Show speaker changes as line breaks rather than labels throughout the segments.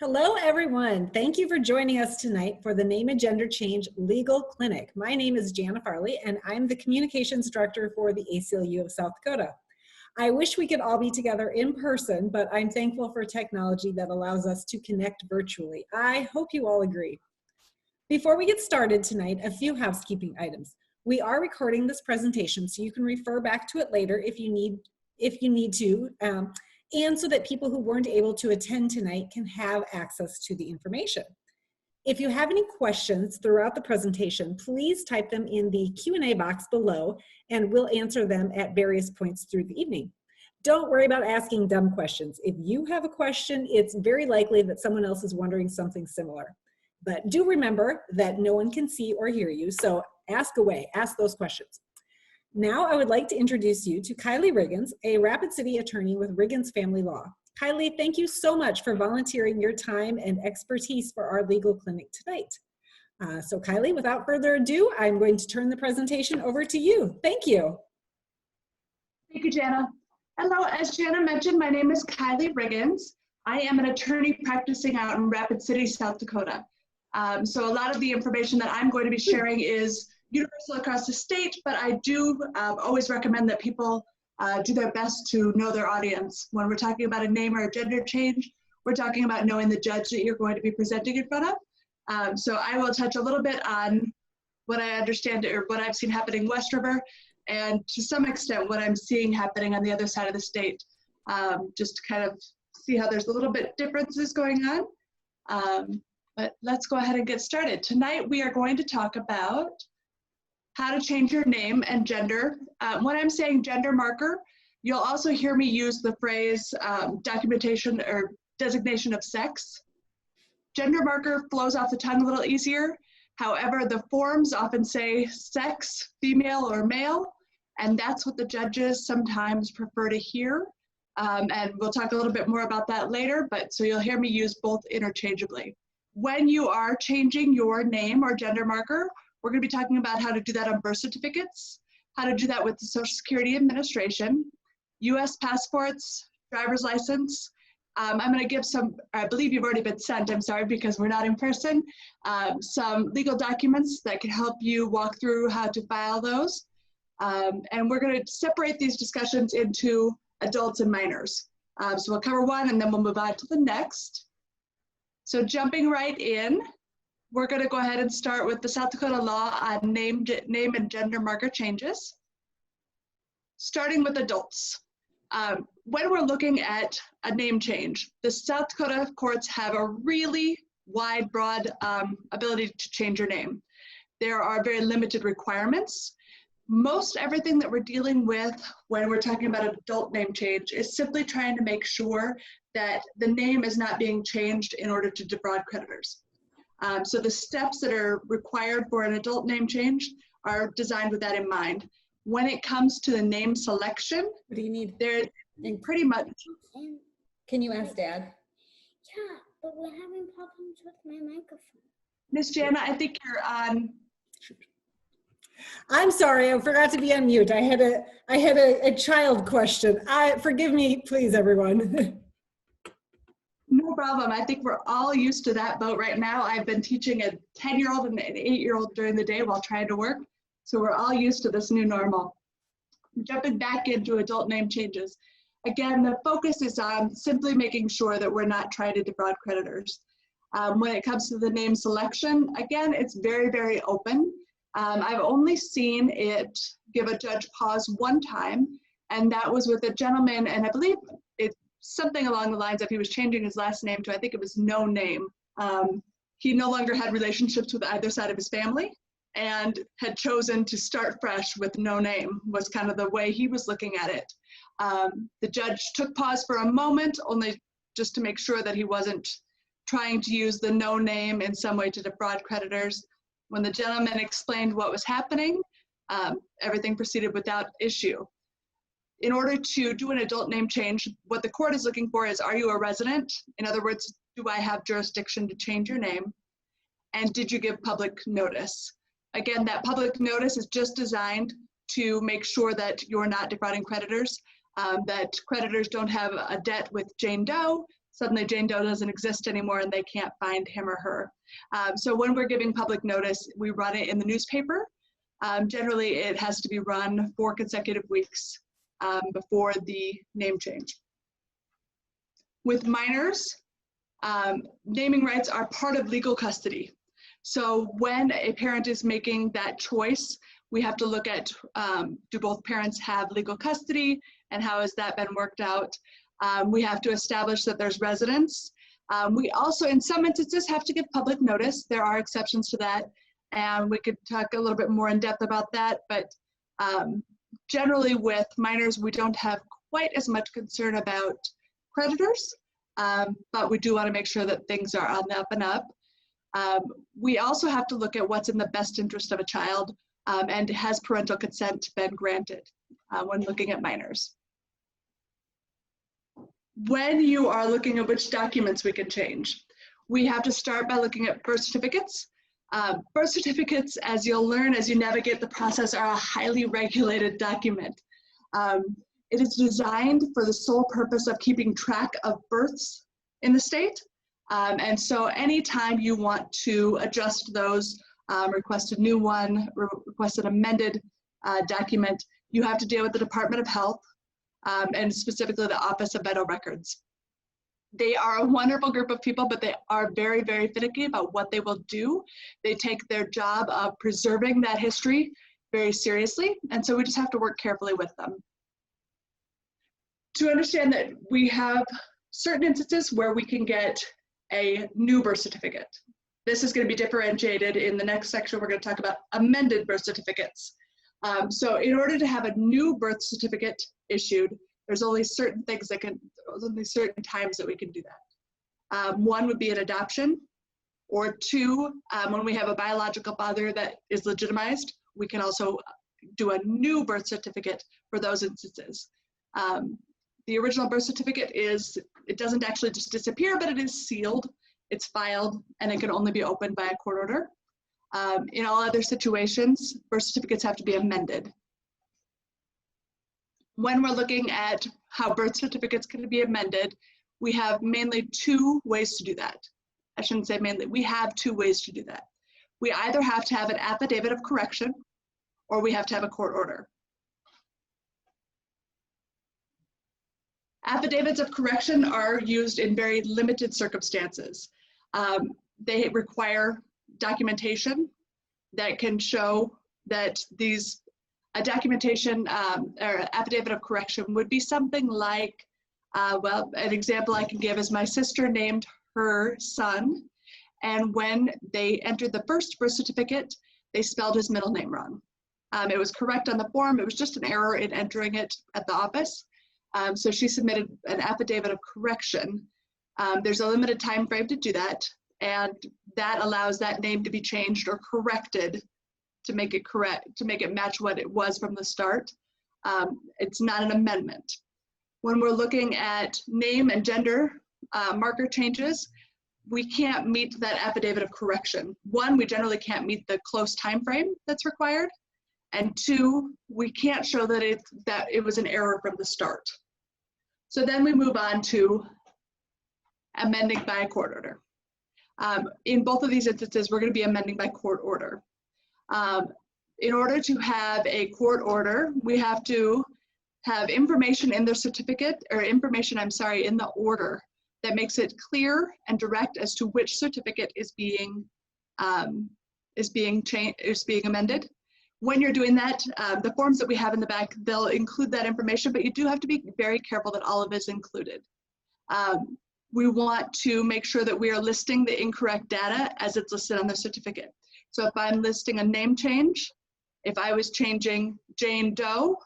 Hello, everyone. Thank you for joining us tonight for the Name and Gender Change Legal Clinic. My name is Jana Farley, and I'm the Communications Director for the ACLU of South Dakota. I wish we could all be together in person, but I'm thankful for technology that allows us to connect virtually. I hope you all agree. Before we get started tonight, a few housekeeping items. We are recording this presentation, so you can refer back to it later if you need to. And so that people who weren't able to attend tonight can have access to the information. If you have any questions throughout the presentation, please type them in the Q&A box below and we'll answer them at various points through the evening. Don't worry about asking dumb questions. If you have a question, it's very likely that someone else is wondering something similar. But do remember that no one can see or hear you, so ask away, ask those questions. Now I would like to introduce you to Kylie Riggins, a Rapid City attorney with Riggins Family Law. Kylie, thank you so much for volunteering your time and expertise for our legal clinic tonight. So Kylie, without further ado, I'm going to turn the presentation over to you. Thank you.
Thank you, Jana. Hello, as Jana mentioned, my name is Kylie Riggins. I am an attorney practicing out in Rapid City, South Dakota. So a lot of the information that I'm going to be sharing is universal across the state, but I do always recommend that people do their best to know their audience. When we're talking about a name or a gender change, we're talking about knowing the judge that you're going to be presenting in front of. So I will touch a little bit on what I understand or what I've seen happening West River, and to some extent what I'm seeing happening on the other side of the state, just to kind of see how there's a little bit differences going on. But let's go ahead and get started. Tonight we are going to talk about how to change your name and gender. When I'm saying gender marker, you'll also hear me use the phrase documentation or designation of sex. Gender marker flows off the tongue a little easier. However, the forms often say sex, female or male, and that's what the judges sometimes prefer to hear. And we'll talk a little bit more about that later, but so you'll hear me use both interchangeably. When you are changing your name or gender marker, we're going to be talking about how to do that on birth certificates, how to do that with the Social Security Administration, U.S. passports, driver's license. I'm going to give some, I believe you've already been sent, I'm sorry, because we're not in person, some legal documents that can help you walk through how to file those. And we're going to separate these discussions into adults and minors. So we'll cover one and then we'll move on to the next. So jumping right in, we're going to go ahead and start with the South Dakota law on name and gender marker changes. Starting with adults. When we're looking at a name change, the South Dakota courts have a really wide, broad ability to change your name. There are very limited requirements. Most everything that we're dealing with when we're talking about an adult name change is simply trying to make sure that the name is not being changed in order to defraud creditors. So the steps that are required for an adult name change are designed with that in mind. When it comes to the name selection,
What do you need?
they're pretty much.
Can you ask Dad?
Yeah, but we're having problems with my microphone.
Miss Jana, I think you're on.
I'm sorry, I forgot to be on mute. I had a child question. Forgive me, please, everyone.
No problem. I think we're all used to that boat right now. I've been teaching a 10-year-old and an 8-year-old during the day while trying to work. So we're all used to this new normal. Jumping back into adult name changes. Again, the focus is on simply making sure that we're not trying to defraud creditors. When it comes to the name selection, again, it's very, very open. I've only seen it give a judge pause one time, and that was with a gentleman, and I believe it's something along the lines of he was changing his last name to, I think it was no name. He no longer had relationships with either side of his family and had chosen to start fresh with no name, was kind of the way he was looking at it. The judge took pause for a moment, only just to make sure that he wasn't trying to use the no name in some way to defraud creditors. When the gentleman explained what was happening, everything proceeded without issue. In order to do an adult name change, what the court is looking for is, are you a resident? In other words, do I have jurisdiction to change your name? And did you give public notice? Again, that public notice is just designed to make sure that you're not defrauding creditors, that creditors don't have a debt with Jane Doe, suddenly Jane Doe doesn't exist anymore and they can't find him or her. So when we're giving public notice, we run it in the newspaper. Generally, it has to be run 4 consecutive weeks before the name change. With minors, naming rights are part of legal custody. So when a parent is making that choice, we have to look at, do both parents have legal custody and how has that been worked out? We have to establish that there's residence. We also, in some instances, have to give public notice. There are exceptions to that, and we could talk a little bit more in depth about that, but generally with minors, we don't have quite as much concern about creditors, but we do want to make sure that things are on the up and up. We also have to look at what's in the best interest of a child, and has parental consent been granted when looking at minors. When you are looking at which documents we can change, we have to start by looking at birth certificates. Birth certificates, as you'll learn as you navigate the process, are a highly regulated document. It is designed for the sole purpose of keeping track of births in the state. And so anytime you want to adjust those, request a new one, request an amended document, you have to deal with the Department of Health, and specifically the Office of Vital Records. They are a wonderful group of people, but they are very, very finicky about what they will do. They take their job of preserving that history very seriously, and so we just have to work carefully with them. To understand that we have certain instances where we can get a new birth certificate. This is going to be differentiated in the next section. We're going to talk about amended birth certificates. So in order to have a new birth certificate issued, there's only certain things that can, only certain times that we can do that. One would be an adoption, or 2, when we have a biological father that is legitimized, we can also do a new birth certificate for those instances. The original birth certificate it doesn't actually just disappear, but it is sealed, it's filed, and it can only be opened by a court order. In all other situations, birth certificates have to be amended. When we're looking at how birth certificates can be amended, we have mainly 2 ways to do that. I shouldn't say mainly, we have 2 ways to do that. We either have to have an affidavit of correction, or we have to have a court order. Affidavits of correction are used in very limited circumstances. They require documentation that can show that a documentation or affidavit of correction would be something like, well, an example I can give is my sister named her son, and when they entered the first birth certificate, they spelled his middle name wrong. It was correct on the form, it was just an error in entering it at the office. So she submitted an affidavit of correction. There's a limited time frame to do that, and that allows that name to be changed or corrected to make it correct, to make it match what it was from the start. It's not an amendment. When we're looking at name and gender marker changes, we can't meet that affidavit of correction. 1, we generally can't meet the close time frame that's required, and 2, we can't show that it was an error from the start. So then we move on to amending by a court order. In both of these instances, we're going to be amending by court order. In order to have a court order, we have to have information in the certificate, or information, I'm sorry, in the order that makes it clear and direct as to which certificate is being amended. When you're doing that, the forms that we have in the back, they'll include that information, but you do have to be very careful that all of it is included. We want to make sure that we are listing the incorrect data as it's listed on the certificate. So if I'm listing a name change, if I was changing Jane Doe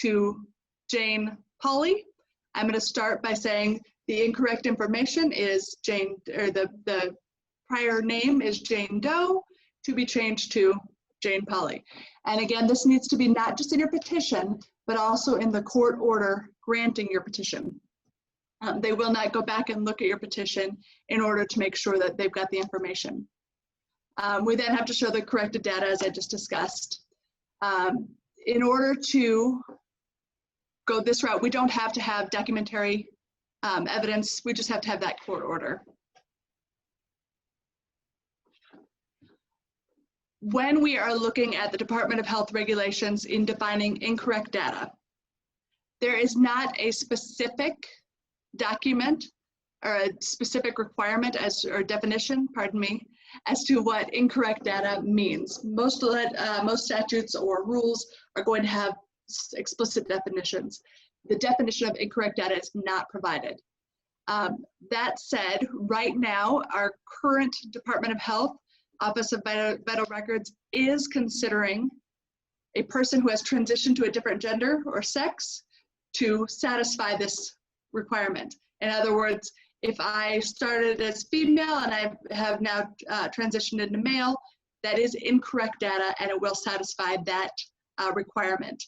to Jane Polly, I'm going to start by saying the incorrect information is Jane, or the prior name is Jane Doe, to be changed to Jane Polly. And again, this needs to be not just in your petition, but also in the court order granting your petition. They will not go back and look at your petition in order to make sure that they've got the information. We then have to show the corrected data, as I just discussed. In order to go this route, we don't have to have documentary evidence. We just have to have that court order. When we are looking at the Department of Health regulations in defining incorrect data, there is not a specific document or a specific requirement or definition, pardon me, as to what incorrect data means. Most statutes or rules are going to have explicit definitions. The definition of incorrect data is not provided. That said, right now, our current Department of Health Office of Vital Records is considering a person who has transitioned to a different gender or sex to satisfy this requirement. In other words, if I started as female and I have now transitioned into male, that is incorrect data and it will satisfy that requirement.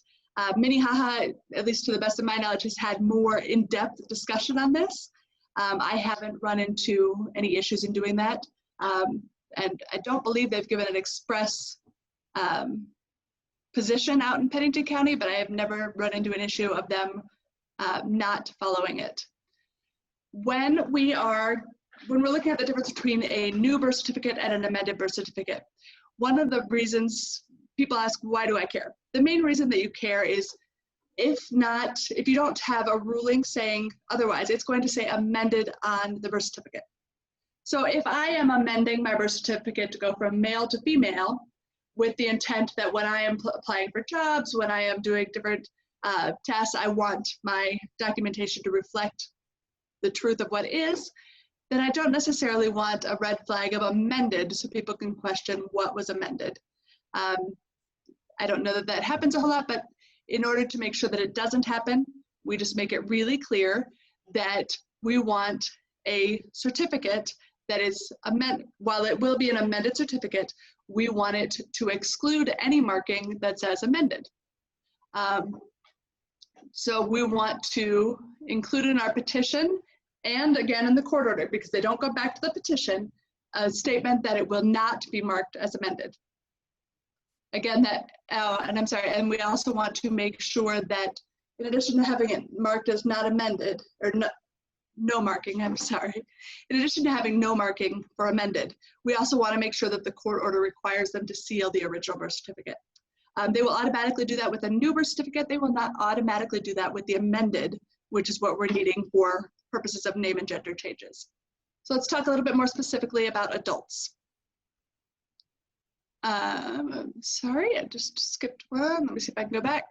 Minnehaha, at least to the best of my knowledge, has had more in-depth discussion on this. I haven't run into any issues in doing that. And I don't believe they've given an express position out in Pennington County, but I have never run into an issue of them not following it. When we're looking at the difference between a new birth certificate and an amended birth certificate, one of the reasons people ask, why do I care? The main reason that you care is if you don't have a ruling saying otherwise, it's going to say amended on the birth certificate. So if I am amending my birth certificate to go from male to female with the intent that when I am applying for jobs, when I am doing different tests, I want my documentation to reflect the truth of what is, then I don't necessarily want a red flag of amended so people can question what was amended. I don't know that that happens a whole lot, but in order to make sure that it doesn't happen, we just make it really clear that we want a certificate that is amended. While it will be an amended certificate, we want it to exclude any marking that says amended. So we want to include in our petition and again in the court order, because they don't go back to the petition, a statement that it will not be marked as amended. Again, and we also want to make sure that in addition to having it marked as not amended, or no marking, in addition to having no marking for amended, we also want to make sure that the court order requires them to seal the original birth certificate. They will automatically do that with a new birth certificate. They will not automatically do that with the amended, which is what we're needing for purposes of name and gender changes. So let's talk a little bit more specifically about adults. Sorry, I just skipped one. Let me see if I can go back.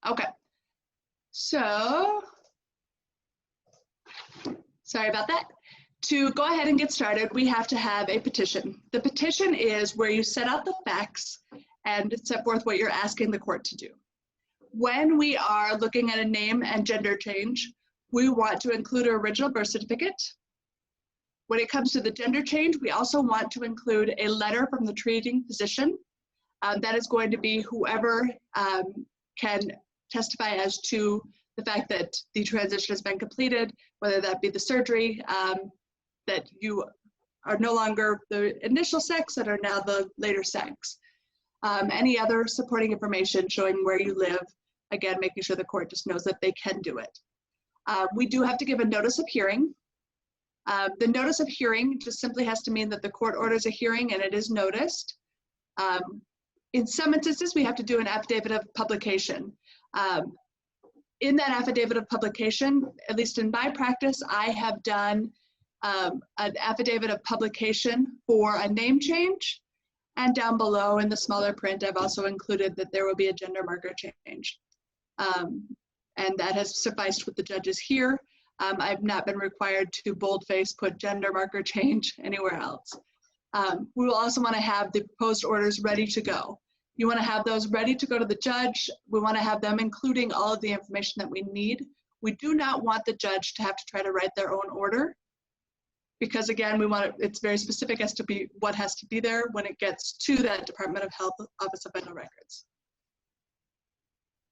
Okay, so sorry about that. To go ahead and get started, we have to have a petition. The petition is where you set out the facts and set forth what you're asking the court to do. When we are looking at a name and gender change, we want to include an original birth certificate. When it comes to the gender change, we also want to include a letter from the treating physician. That is going to be whoever can testify as to the fact that the transition has been completed, whether that be the surgery, that you are no longer the initial sex and are now the later sex. Any other supporting information showing where you live, again, making sure the court just knows that they can do it. We do have to give a notice of hearing. The notice of hearing just simply has to mean that the court orders a hearing and it is noticed. In some instances, we have to do an affidavit of publication. In that affidavit of publication, at least in my practice, I have done an affidavit of publication for a name change. And down below in the smaller print, I've also included that there will be a gender marker change. And that has sufficed with the judges here. I've not been required to boldface put gender marker change anywhere else. We will also want to have the proposed orders ready to go. You want to have those ready to go to the judge. We want to have them including all of the information that we need. We do not want the judge to have to try to write their own order, because again, it's very specific as to what has to be there when it gets to that Department of Health Office of Vital Records.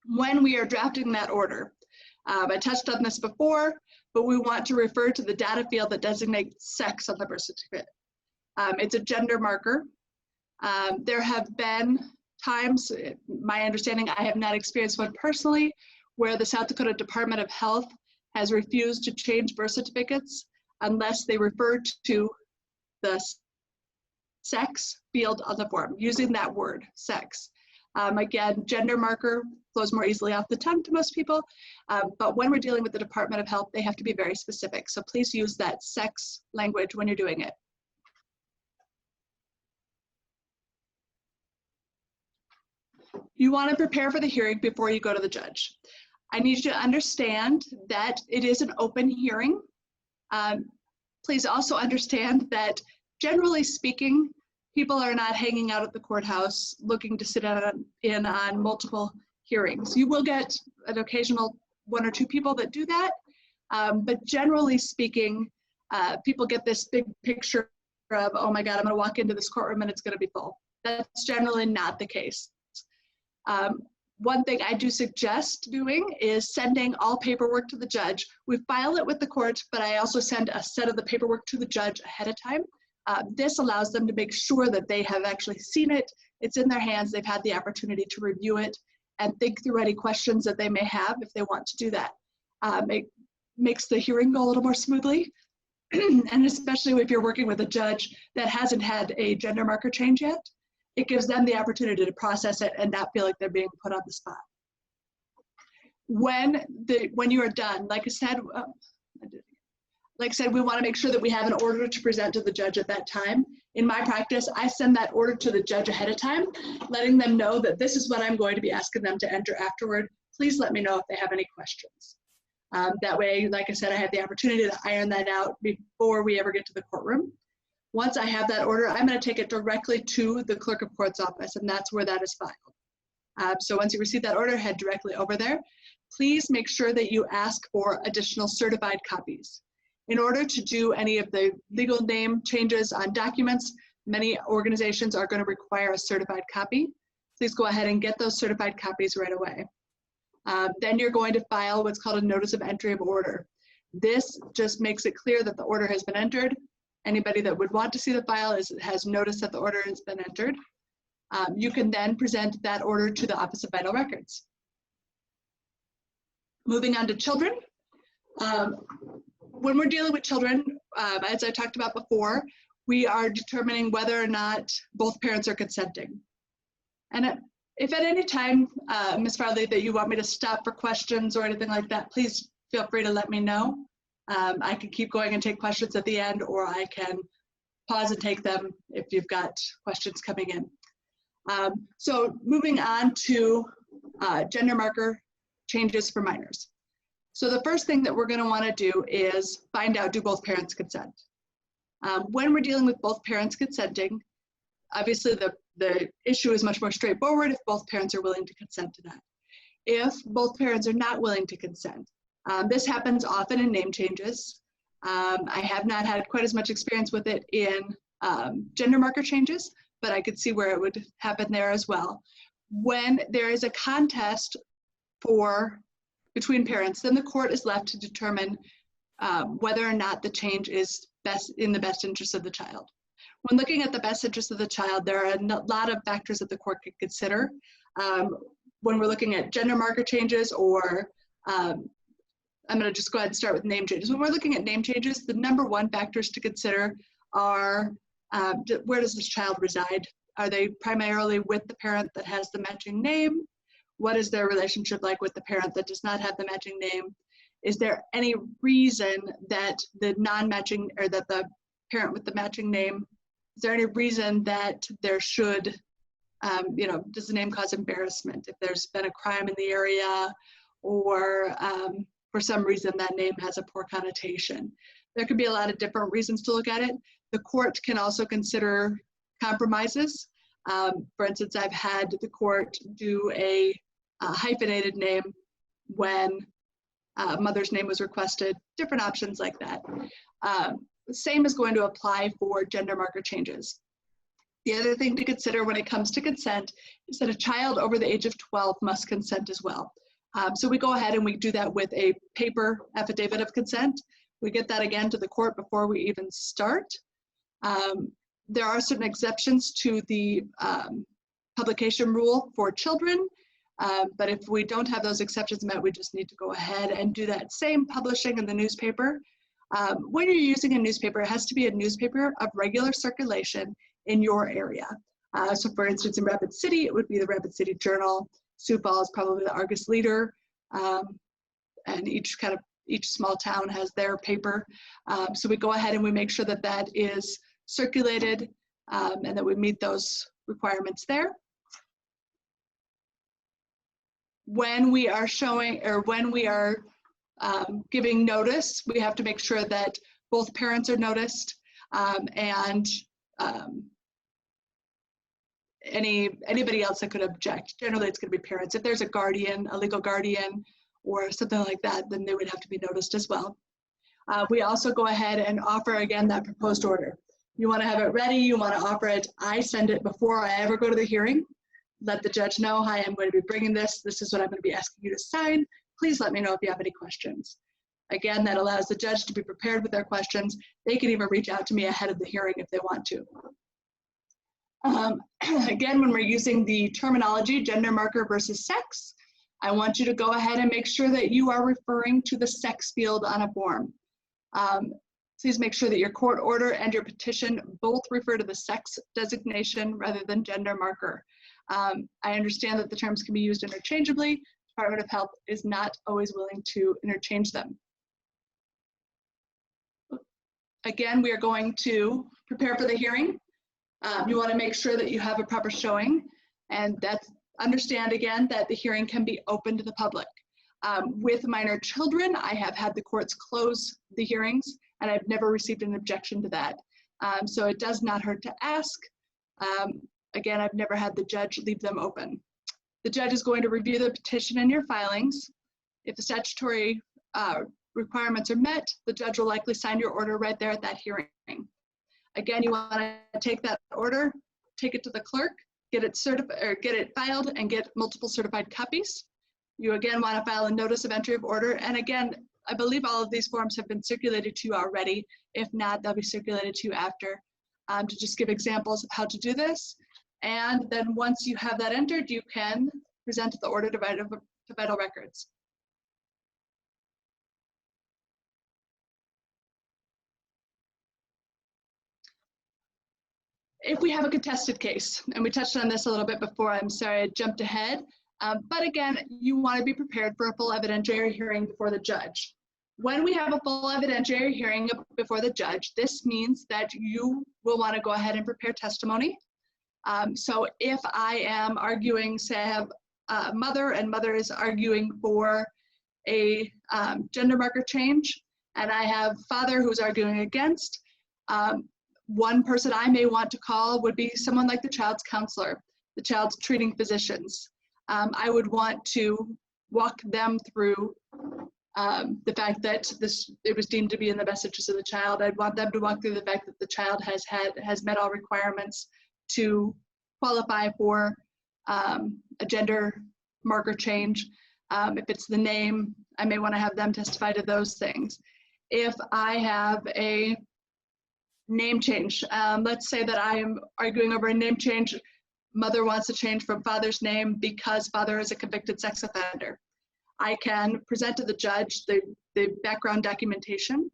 When we are drafting that order, I touched on this before, but we want to refer to the data field that designates sex on the birth certificate. It's a gender marker. There have been times, my understanding, I have not experienced one personally, where the South Dakota Department of Health has refused to change birth certificates unless they refer to the sex field on the form, using that word, sex. Again, gender marker flows more easily off the tongue to most people, but when we're dealing with the Department of Health, they have to be very specific. So please use that sex language when you're doing it. You want to prepare for the hearing before you go to the judge. I need you to understand that it is an open hearing. Please also understand that, generally speaking, people are not hanging out at the courthouse looking to sit in on multiple hearings. You will get an occasional 1 or 2 people that do that, but generally speaking, people get this big picture of, oh my God, I'm gonna walk into this courtroom and it's gonna be full. That's generally not the case. One thing I do suggest doing is sending all paperwork to the judge. We file it with the court, but I also send a set of the paperwork to the judge ahead of time. This allows them to make sure that they have actually seen it, it's in their hands, they've had the opportunity to review it and think through any questions that they may have if they want to do that. It makes the hearing go a little more smoothly, and especially if you're working with a judge that hasn't had a gender marker change yet, it gives them the opportunity to process it and not feel like they're being put on the spot. When you are done, like I said, we want to make sure that we have an order to present to the judge at that time. In my practice, I send that order to the judge ahead of time, letting them know that this is what I'm going to be asking them to enter afterward. Please let me know if they have any questions. That way, like I said, I have the opportunity to iron that out before we ever get to the courtroom. Once I have that order, I'm going to take it directly to the clerk of court's office, and that's where that is filed. So once you receive that order, head directly over there. Please make sure that you ask for additional certified copies. In order to do any of the legal name changes on documents, many organizations are going to require a certified copy. Please go ahead and get those certified copies right away. Then you're going to file what's called a notice of entry of order. This just makes it clear that the order has been entered. Anybody that would want to see the file has noticed that the order has been entered. You can then present that order to the Office of Vital Records. Moving on to children. When we're dealing with children, as I talked about before, we are determining whether or not both parents are consenting. And if at any time, Ms. Farley, that you want me to stop for questions or anything like that, please feel free to let me know. I can keep going and take questions at the end, or I can pause and take them if you've got questions coming in. So moving on to gender marker changes for minors. So the first thing that we're going to want to do is find out, do both parents consent? When we're dealing with both parents consenting, obviously the issue is much more straightforward if both parents are willing to consent to that. If both parents are not willing to consent, this happens often in name changes. I have not had quite as much experience with it in gender marker changes, but I could see where it would happen there as well. When there is a contest between parents, then the court is left to determine whether or not the change is in the best interest of the child. When looking at the best interest of the child, there are a lot of factors that the court could consider. When we're looking at gender marker changes, or I'm going to just go ahead and start with name changes. When we're looking at name changes, the #1 factors to consider are where does this child reside? Are they primarily with the parent that has the matching name? What is their relationship like with the parent that does not have the matching name? Is there any reason that the non-matching, or that the parent with the matching name, is there any reason that there should, does the name cause embarrassment? If there's been a crime in the area, or for some reason that name has a poor connotation. There could be a lot of different reasons to look at it. The court can also consider compromises. For instance, I've had the court do a hyphenated name when mother's name was requested, different options like that. The same is going to apply for gender marker changes. The other thing to consider when it comes to consent is that a child over the age of 12 must consent as well. So we go ahead and we do that with a paper affidavit of consent. We get that again to the court before we even start. There are certain exceptions to the publication rule for children, but if we don't have those exceptions met, we just need to go ahead and do that same publishing in the newspaper. When you're using a newspaper, it has to be a newspaper of regular circulation in your area. So for instance, in Rapid City, it would be the Rapid City Journal. Sioux Falls, probably the Argus Leader, and each small town has their paper. So we go ahead and we make sure that that is circulated and that we meet those requirements there. When we are showing, or when we are giving notice, we have to make sure that both parents are noticed and anybody else that could object. Generally, it's going to be parents. If there's a guardian, a legal guardian, or something like that, then they would have to be noticed as well. We also go ahead and offer, again, that proposed order. You want to have it ready, you want to offer it. I send it before I ever go to the hearing. Let the judge know, hi, I'm going to be bringing this. This is what I'm going to be asking you to sign. Please let me know if you have any questions. Again, that allows the judge to be prepared with their questions. They can even reach out to me ahead of the hearing if they want to. Again, when we're using the terminology gender marker versus sex, I want you to go ahead and make sure that you are referring to the sex field on a form. Please make sure that your court order and your petition both refer to the sex designation rather than gender marker. I understand that the terms can be used interchangeably. Department of Health is not always willing to interchange them. Again, we are going to prepare for the hearing. You want to make sure that you have a proper showing, and that's understand again that the hearing can be open to the public. With minor children, I have had the courts close the hearings, and I've never received an objection to that. So it does not hurt to ask. Again, I've never had the judge leave them open. The judge is going to review the petition and your filings. If the statutory requirements are met, the judge will likely sign your order right there at that hearing. Again, you want to take that order, take it to the clerk, get it certified or get it filed, and get multiple certified copies. You again want to file a notice of entry of order, and again, I believe all of these forms have been circulated to you already. If not, they'll be circulated to you after, to just give examples of how to do this. And then once you have that entered, you can present the order to Vital Records. If we have a contested case, and we touched on this a little bit before, I'm sorry I jumped ahead, but again, you want to be prepared for a full evidentiary hearing before the judge. When we have a full evidentiary hearing before the judge, this means that you will want to go ahead and prepare testimony. So if I am arguing, say I have a mother, and mother is arguing for a gender marker change, and I have father who's arguing against, one person I may want to call would be someone like the child's counselor, the child's treating physicians. I would want to walk them through the fact that it was deemed to be in the best interest of the child. I'd want them to walk through the fact that the child has met all requirements to qualify for a gender marker change. If it's the name, I may want to have them testify to those things. If I have a name change, let's say that I am arguing over a name change. Mother wants to change from father's name because father is a convicted sex offender. I can present to the judge the background documentation,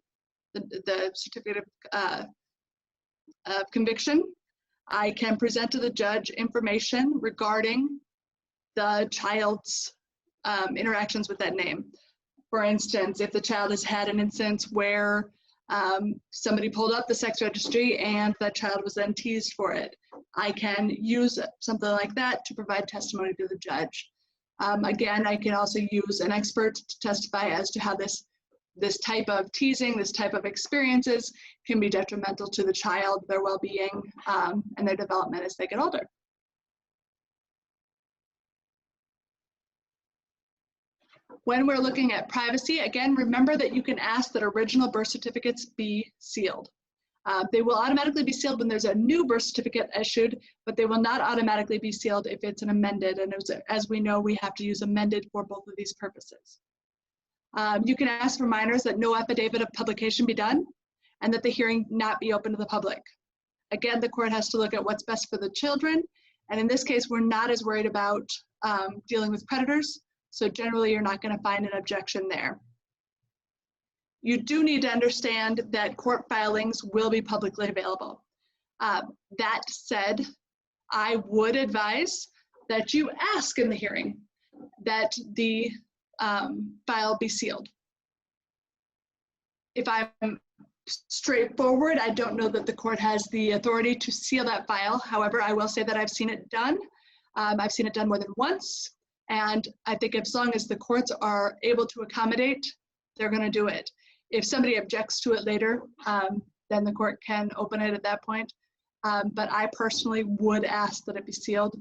the certificate of conviction. I can present to the judge information regarding the child's interactions with that name. For instance, if the child has had an instance where somebody pulled up the sex registry and that child was then teased for it, I can use something like that to provide testimony to the judge. Again, I can also use an expert to testify as to how this type of teasing, this type of experiences can be detrimental to the child, their well-being, and their development as they get older. When we're looking at privacy, again, remember that you can ask that original birth certificates be sealed. They will automatically be sealed when there's a new birth certificate issued, but they will not automatically be sealed if it's an amended. And as we know, we have to use amended for both of these purposes. You can ask for minors that no affidavit of publication be done and that the hearing not be open to the public. Again, the court has to look at what's best for the children. And in this case, we're not as worried about dealing with predators. So generally, you're not going to find an objection there. You do need to understand that court filings will be publicly available. That said, I would advise that you ask in the hearing that the file be sealed. If I'm straightforward, I don't know that the court has the authority to seal that file. However, I will say that I've seen it done. I've seen it done more than once. And I think as long as the courts are able to accommodate, they're going to do it. If somebody objects to it later, then the court can open it at that point. But I personally would ask that it be sealed.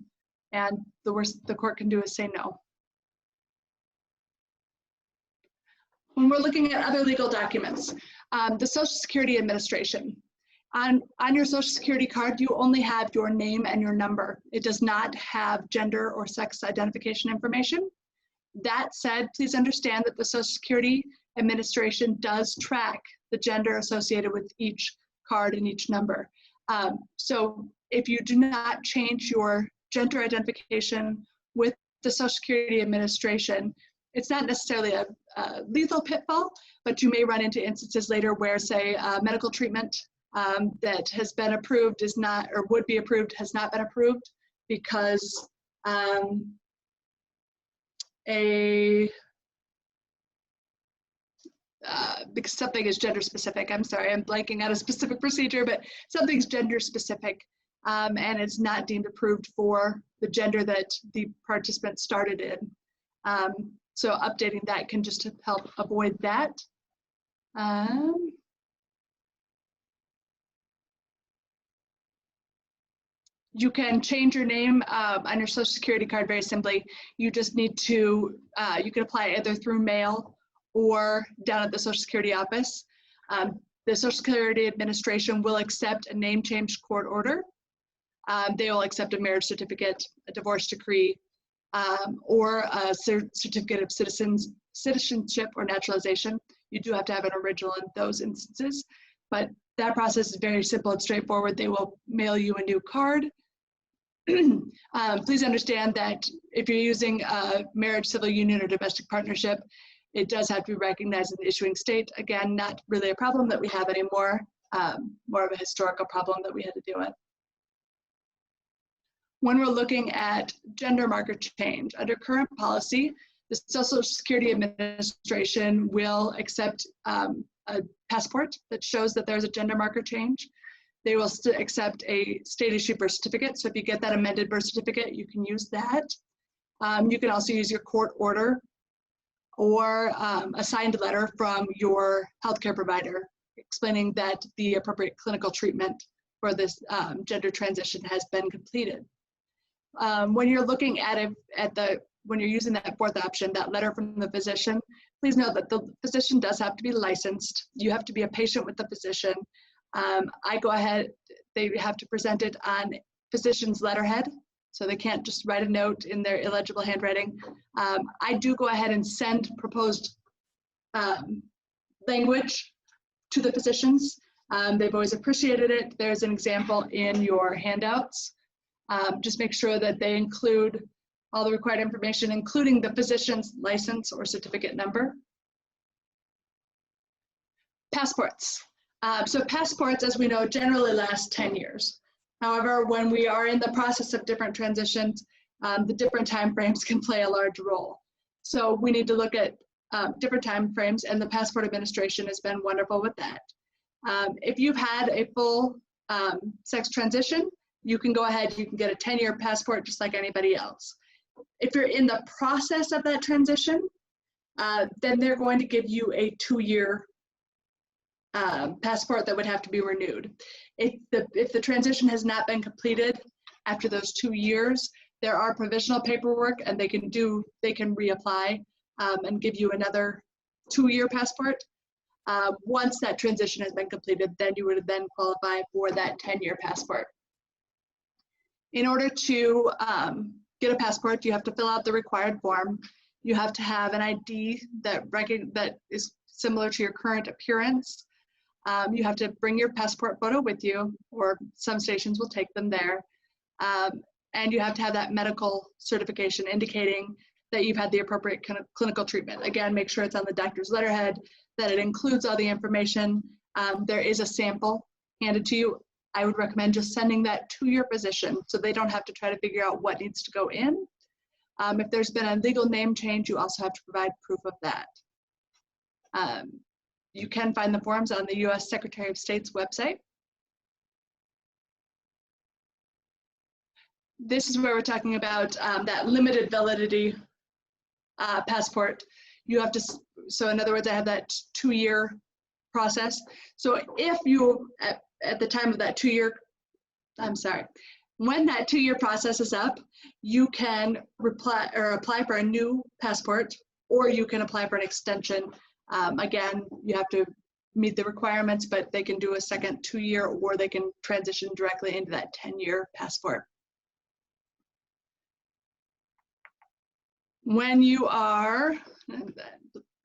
And the worst the court can do is say no. When we're looking at other legal documents, the Social Security Administration. On your Social Security card, you only have your name and your number. It does not have gender or sex identification information. That said, please understand that the Social Security Administration does track the gender associated with each card and each number. So if you do not change your gender identification with the Social Security Administration, it's not necessarily a lethal pitfall, but you may run into instances later where, say, medical treatment that has been approved is not, or would be approved, has not been approved because because something is gender specific. I'm sorry, I'm blanking out a specific procedure, but something's gender specific and it's not deemed approved for the gender that the participant started in. So updating that can just help avoid that. You can change your name on your Social Security card very simply. You just need to, you can apply either through mail or down at the Social Security office. The Social Security Administration will accept a name change court order. They will accept a marriage certificate, a divorce decree, or a certificate of citizenship or naturalization. You do have to have an original in those instances, but that process is very simple and straightforward. They will mail you a new card. Please understand that if you're using a marriage, civil union, or domestic partnership, it does have to be recognized in the issuing state. Again, not really a problem that we have anymore, more of a historical problem that we had to deal with. When we're looking at gender marker change, under current policy, the Social Security Administration will accept a passport that shows that there's a gender marker change. They will accept a state-issued birth certificate. So if you get that amended birth certificate, you can use that. You can also use your court order or a signed letter from your healthcare provider explaining that the appropriate clinical treatment for this gender transition has been completed. When you're looking at it, when you're using that fourth option, that letter from the physician, please note that the physician does have to be licensed. You have to be a patient with the physician. I go ahead, they have to present it on physician's letterhead, so they can't just write a note in their illegible handwriting. I do go ahead and send proposed language to the physicians. They've always appreciated it. There's an example in your handouts. Just make sure that they include all the required information, including the physician's license or certificate number. Passports. So passports, as we know, generally last 10 years. However, when we are in the process of different transitions, the different timeframes can play a large role. So we need to look at different timeframes, and the Passport Administration has been wonderful with that. If you've had a full sex transition, you can go ahead, you can get a 10-year passport just like anybody else. If you're in the process of that transition, then they're going to give you a 2-year passport that would have to be renewed. If the transition has not been completed after those 2 years, there are provisional paperwork and they can reapply and give you another 2-year passport. Once that transition has been completed, then you would then qualify for that 10-year passport. In order to get a passport, you have to fill out the required form. You have to have an ID that is similar to your current appearance. You have to bring your passport photo with you, or some stations will take them there. And you have to have that medical certification indicating that you've had the appropriate kind of clinical treatment. Again, make sure it's on the doctor's letterhead, that it includes all the information. There is a sample handed to you. I would recommend just sending that to your physician so they don't have to try to figure out what needs to go in. If there's been a legal name change, you also have to provide proof of that. You can find the forms on the U.S. Secretary of State's website. This is where we're talking about that limited validity passport. You have to, so in other words, I have that 2-year process. So if you, at the time of that 2-year, when that 2-year process is up, you can apply for a new passport, or you can apply for an extension. Again, you have to meet the requirements, but they can do a second 2-year, or they can transition directly into that 10-year passport. When you are,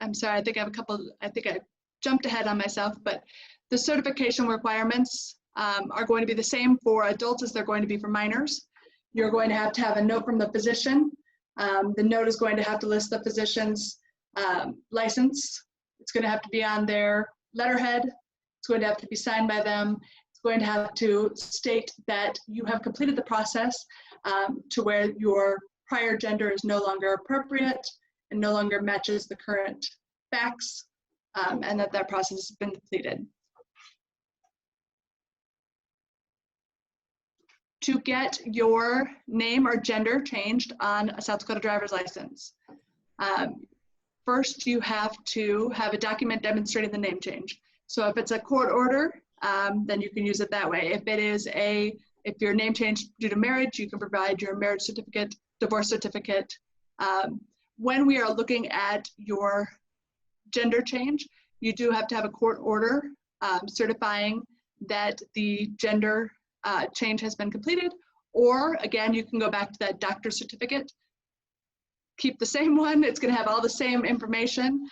I'm sorry, I think I jumped ahead on myself, but the certification requirements are going to be the same for adults as they're going to be for minors. You're going to have a note from the physician. The note is going to have to list the physician's license. It's going to have to be on their letterhead. It's going to have to be signed by them. It's going to have to state that you have completed the process to where your prior gender is no longer appropriate and no longer matches the current facts, and that process has been completed. To get your name or gender changed on a South Dakota driver's license, first you have to have a document demonstrating the name change. So if it's a court order, then you can use it that way. If your name changed due to marriage, you can provide your marriage certificate, divorce certificate. When we are looking at your gender change, you do have to have a court order certifying that the gender change has been completed, or again, you can go back to that doctor's certificate, keep the same one. It's going to have all the same information,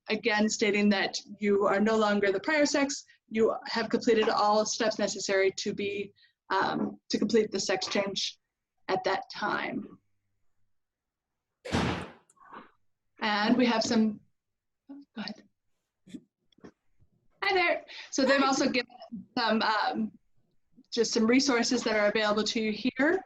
again, stating that you are no longer the prior sex, you have completed all steps necessary to be to complete the sex change at that time. And we have some, go ahead. Hi there. So they've also given some, just some resources that are available to you here.